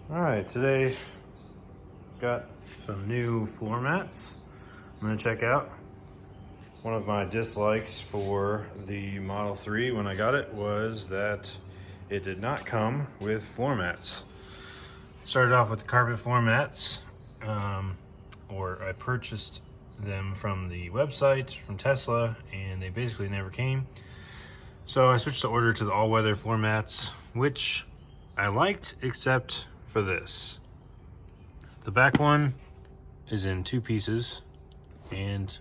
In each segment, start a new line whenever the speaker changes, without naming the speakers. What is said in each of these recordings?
All right, today got some new floor mats I'm gonna check out. One of my dislikes for the Model 3 when I got it was that it did not come with floor mats. Started off with the carpet floor mats, or I purchased them from the website from Tesla and they basically never came. So I switched the order to the all-weather floor mats, which I liked except for this. The back one is in two pieces and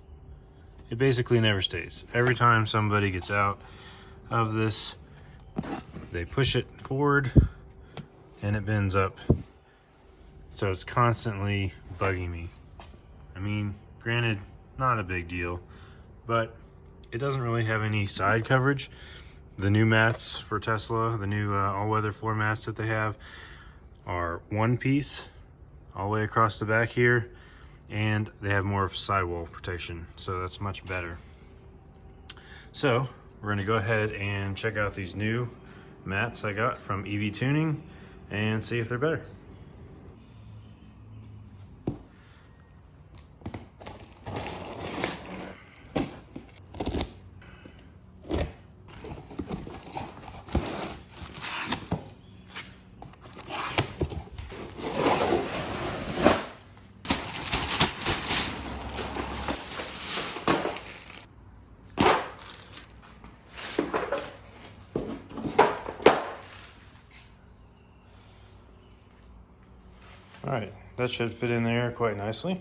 it basically never stays. Every time somebody gets out of this, they push it forward and it bends up. So it's constantly bugging me. I mean, granted, not a big deal, but it doesn't really have any side coverage. The new mats for Tesla, the new all-weather floor mats that they have are one piece all the way across the back here, and they have more of sidewall protection, so that's much better. So we're going to go ahead and check out these new mats I got from EV Tuning and see if they're better. All right, that should fit in there quite nicely.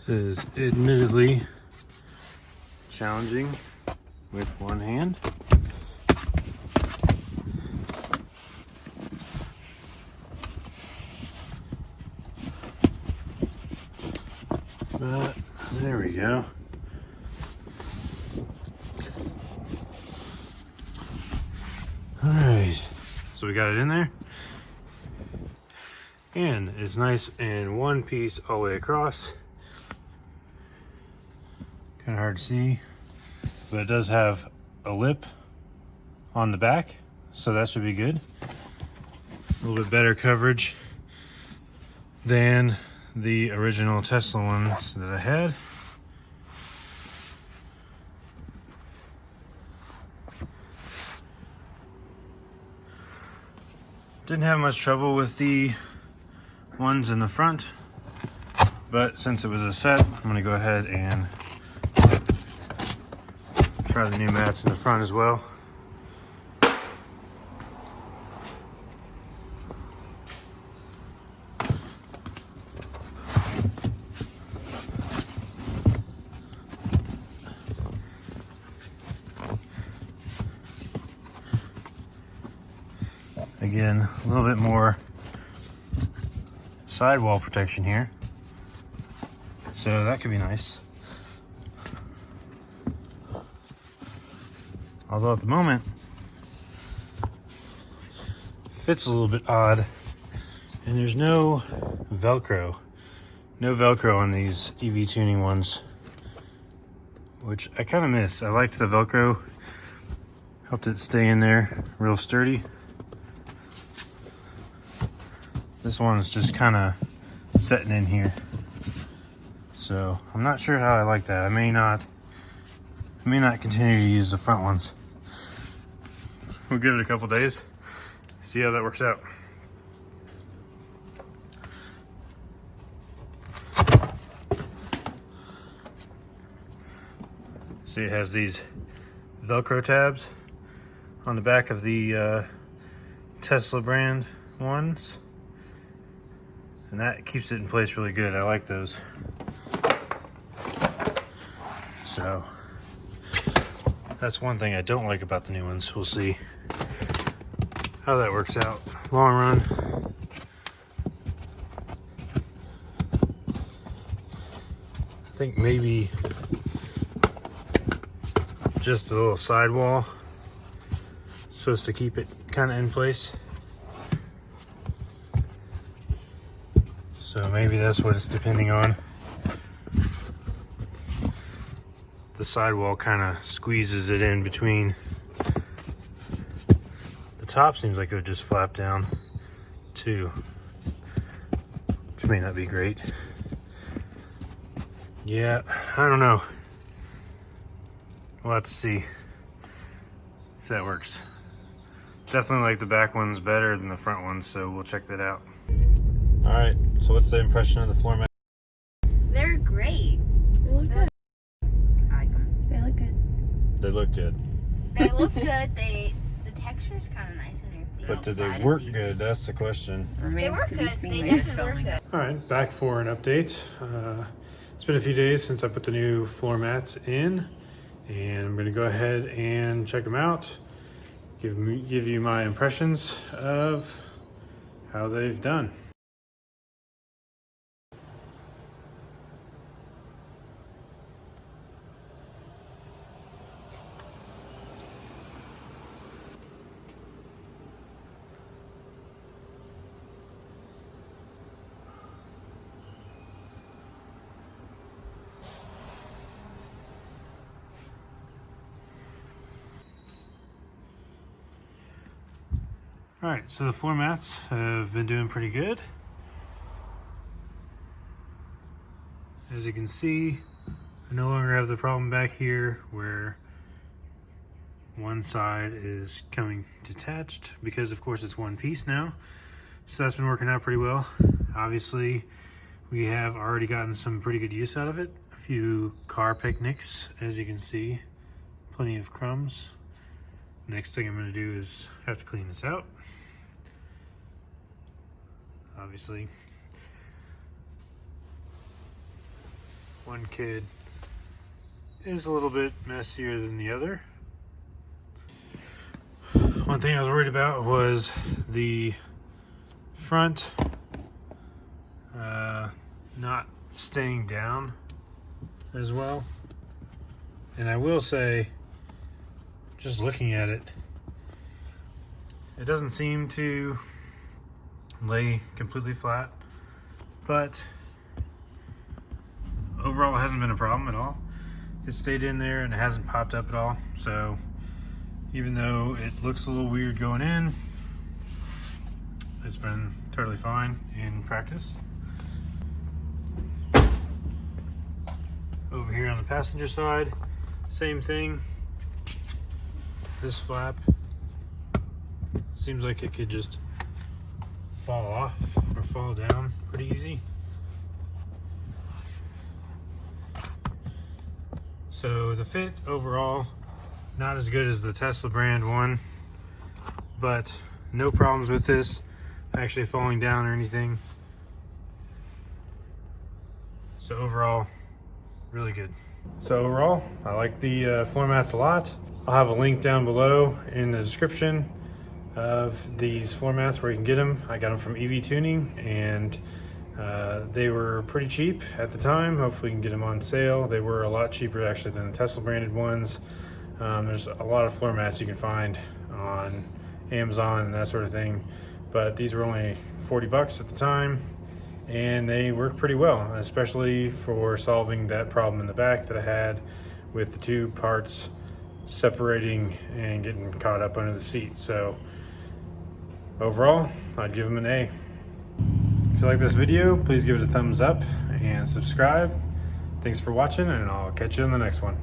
This is admittedly challenging with one hand. But there we go. All right, so we got it in there. And it's nice in one piece all the way across. Kind of hard to see, but it does have a lip on the back, so that should be good. A little bit better coverage than the original Tesla ones that I had. Didn't have much trouble with the ones in the front, but since it was a set, I'm going to go ahead and try the new mats in the front as well. Again, a little bit more sidewall protection here, so that could be nice. Although at the moment, fits a little bit odd, and there's no Velcro. No Velcro on these EV Tuning ones, which I kind of miss. I liked the Velcro, helped it stay in there real sturdy. This one's just kind of setting in here. So I'm not sure how I like that. I may not continue to use the front ones. We'll give it a couple days, see how that works out. See, it has these Velcro tabs on the back of the Tesla brand ones, and that keeps it in place really good. I like those. So that's one thing I don't like about the new ones. We'll see how that works out long run. I think maybe just a little sidewall, supposed to keep it kind of in place. So maybe that's what it's depending on. The sidewall kind of squeezes it in between. The top seems like it would just flap down too, which may not be great. Yeah, I don't know. We'll have to see if that works. Definitely like the back one's better than the front one, so we'll check that out. All right, so what's the impression of the floor mat?
They're great.
They look good.
I like them.
They look good.
They look good.
They look good. The texture's kind of nice in there.
But do they work good? That's the question.
They
Remains
work
to
good.
be seen
They
when you're
definitely work
filming.
good.
All right, back for an update. It's been a few days since I put the new floor mats in, and I'm gonna go ahead and check them out. Give you my impressions of how they've done. All right, so the floor mats have been doing pretty good. As you can see, I no longer have the problem back here where one side is coming detached because of course it's one piece now. So that's been working out pretty well. Obviously, we have already gotten some pretty good use out of it. A few car picnics, as you can see, plenty of crumbs. Next thing I'm gonna do is have to clean this out. Obviously, one kid is a little bit messier than the other. One thing I was worried about was the front not staying down as well. And I will say, just looking at it, it doesn't seem to lay completely flat, but overall it hasn't been a problem at all. It stayed in there and it hasn't popped up at all. So even though it looks a little weird going in, it's been totally fine in practice. Over here on the passenger side, same thing. This flap seems like it could just fall off or fall down pretty easy. So the fit overall, not as good as the Tesla brand one, but no problems with this actually falling down or anything. So overall, really good. So overall, I like the floor mats a lot. I'll have a link down below in the description of these floor mats where you can get them. I got them from EV Tuning, and they were pretty cheap at the time. Hopefully you can get them on sale. They were a lot cheaper actually than the Tesla branded ones. There's a lot of floor mats you can find on Amazon and that sort of thing, but these were only 40 bucks at the time, and they work pretty well, especially for solving that problem in the back that I had with the two parts separating and getting caught up under the seat. So overall, I'd give them an A. If you like this video, please give it a thumbs up and subscribe. Thanks for watching, and I'll catch you in the next one.